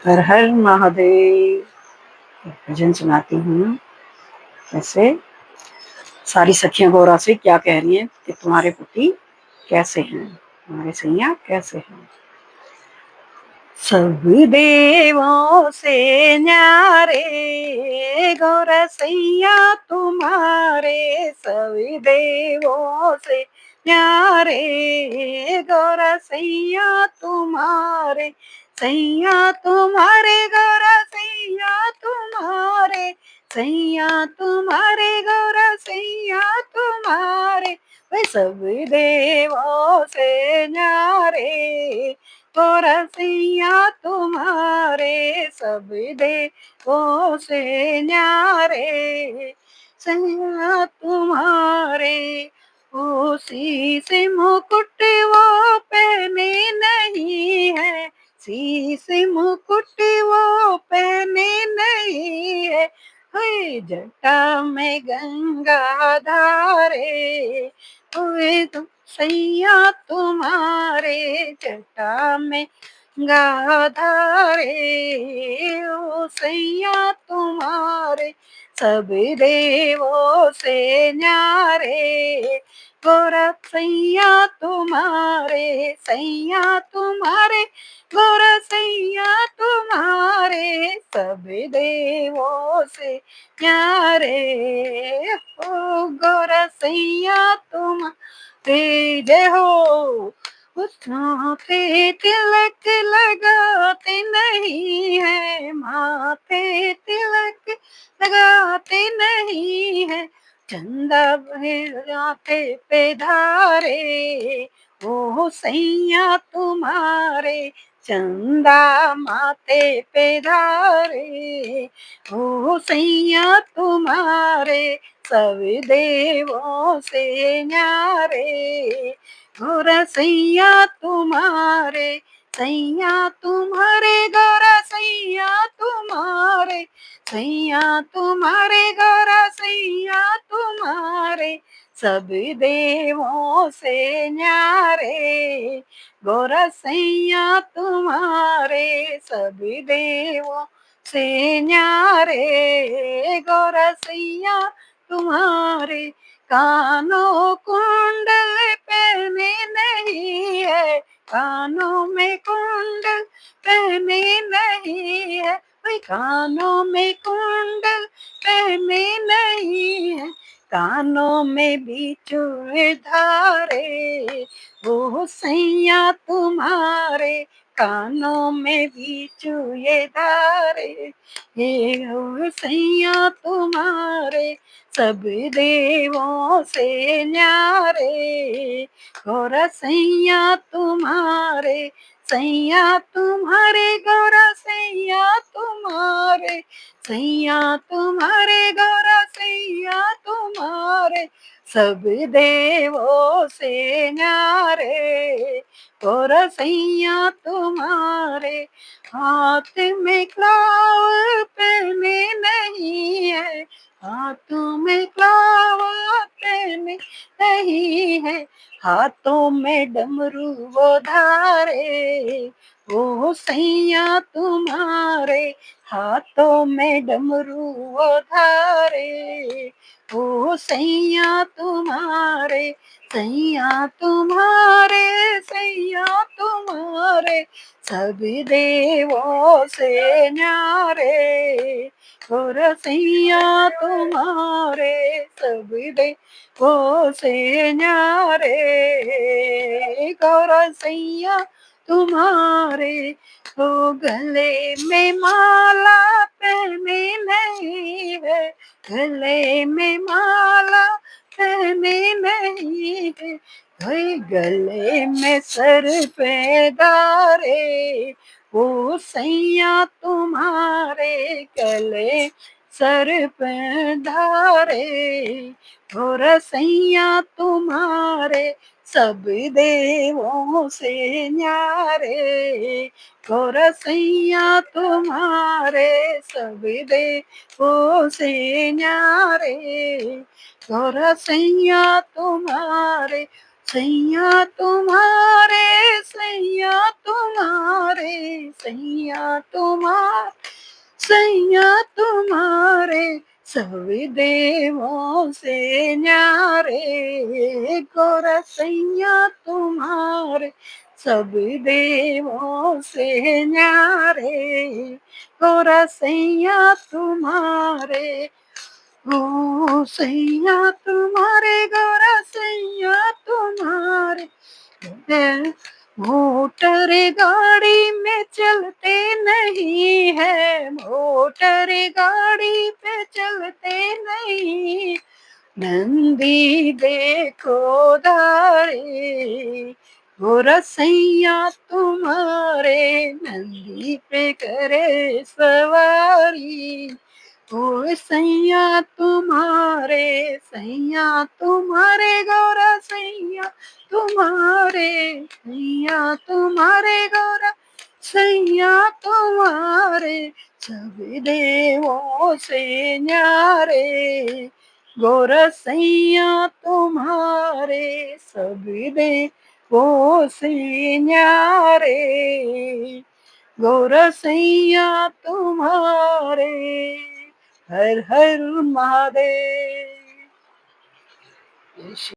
हर हर महादेव। भजन सुनाती हूँ। कैसे सारी सखियां गौरा से क्या कह रही हैं कि तुम्हारे पति कैसे हैं, तुम्हारे सैया कैसे हैं। सब देवों से न्यारे गौरा सैया तुम्हारे, सब देवों से न्यारे गौरा सैया तुम्हारे, सैया तुम्हारे गौरा सैया तुम्हारे, सैया तुम्हारे गौरा सैया तुम्हारे, वे सब देवों से न्यारे गौरा सैया तुम्हारे, सब देवों से न्यारे सैया तुम्हारे। उसी से मुकुट वो पहने नहीं है, शीश मुकुट वो पहने नहीं है, हुई जटा में गंगा धारे, हुए तुम सैया तुम्हारे, जटा में गाधारे ओ सैया तुम्हारे, सब देवों से न्यारे गौरा सैया तुम्हारे, सैया तुम्हारे गौरा सैया तुम्हारे, सब देवों से न्यारे ओ गौरा सैया तुम्हारे। जय हो। होठों पे तिलक लगाते नहीं है, माथे तिलक लगाते नहीं है, चंदा माथे पे धारे ओ सैया तुम्हारे, चंदा माथे पे धारे ओ सैया तुम्हारे, सब देवों से न्यारे गौरा सैया तुम्हारे, सैया तुम्हारे गौरा सैया तुम्हारे, सैया तुम्हारे गौरा सैया तुम्हारे, सब देवों से न्यारे गौरा सैया तुम्हारे, सब देवों से न्यारे गौरा सैया तुम्हारे। कानों कुंडल पहने नहीं है, कानों में कुंडल पहने नहीं है, भाई कानों में कुंडल पहने नहीं है, कानों में बिछुए धारे वो सैया तुम्हारे, कानों में बिछुए धारे ये वो सैया तुम्हारे, सब देवों से न्यारे गौरा सैया तुम्हारे, सैया तुम्हारे गौरा सैया तुम्हारे, सैया तुम्हारे गौरा सैया तुम्हारे, सब देवों से न्यारे गौरा सैया तुम्हारे। हाथ में क्लाव पहने नहीं है, हाथों में क्लावा पहने नहीं है, हाथों में डमरू वो धारे वो सैया तुम्हारे, हाथों में डमरू वो धारे वो सैया तुम्हारे, सैया तुम्हारे, सैया तुम्हारे, सब देवों से न्यारे गौरा सैया तुम्हारे, सब देवों से न्यारे गौरा सैया तुम्हारे। ओ गले में माला पहने नहीं है, गले में माला पहने नहीं है, भाई गले में सर पे डारे वो सैया तुम्हारे, गले सर पे धारे गौरा सैया तुम्हारे, सब देवों से न्यारे गौरा सैया तुम्हारे, सब देवों से न्यारे गौरा सैया तुम्हारे। सैया तुम्हारे, सैया तुम्हारे, सैया तुम्हारे, सैया तुम्हारे, सब देवों से न्यारे, गोरा सैया तुम्हारे, सब देवों से न्यारे, गोरा सैया तुम्हारे, ओ सैया तुम्हारे, गोरा सैया तुम्हारे, मोटर गाड़ी में चलते नहीं है, मोटर गाड़ी पे चलते नहीं, नंदी देखो धारे, गोरा सैया तुम्हारे, नंदी पे करे सवारी, ओ सैया तुम्हारे, सैया तुम्हारे, गोरा सैया तुम्हारे, सैया तुम्हारे, गोरा सैया तुम्हारे, सब देवों से न्यारे, गोरा सैया तुम्हारे, सब देवों से न्यारे, गोरा सैया तुम्हारे, हर हर महादेव।